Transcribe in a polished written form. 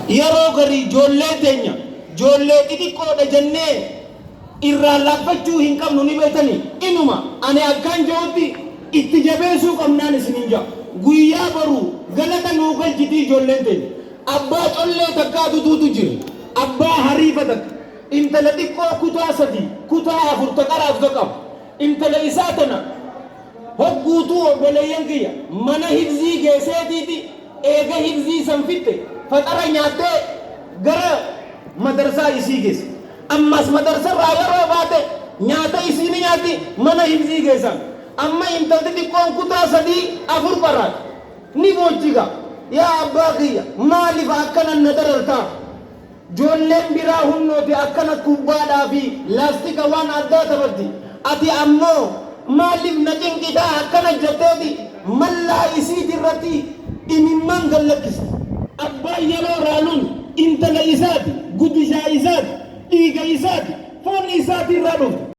yeroo garii ijoollee teenya ijoollee xixiqqoodha jennee irraa laaffachuu hin qabnu ni beektanii inuma ani akkaan jirutti itti jabeessuu qabnaan isiniin jaa guyyaa baruu galata nuu galchiti ijoolleen teenya abbaa collee takkaa tutuutu jira abbaa hariifa takka intala xiqqoo kutaa 3 kutaa 4 taqaraaf qabu intala isaa tana hogguutuu obboleeyyan kiyya mana hibzii geesseetiiti eega hibzii san fitte faxara nyaattee gara madarsaa isii geesse ammas madarsaa yeroo baate nyaata isii ni nyaatti mana hibzii geessan amma intalti xiqqoon kutaa 3 4 baraat ni bochiga yaa abbaa kiyya maaliif akkana na darartaa ijoolleen biraa humnooti akkana kubbaadhaa fi laastika waan addaa taphatti ati ammoo maaliif na cinqitaa akkana jetteeti mallaa isiiti irratti imimman gallakkisa abbaan yeroo raanuun intala isaati guddishaa isaati dhiiga isaati foon isaati irraa dhufte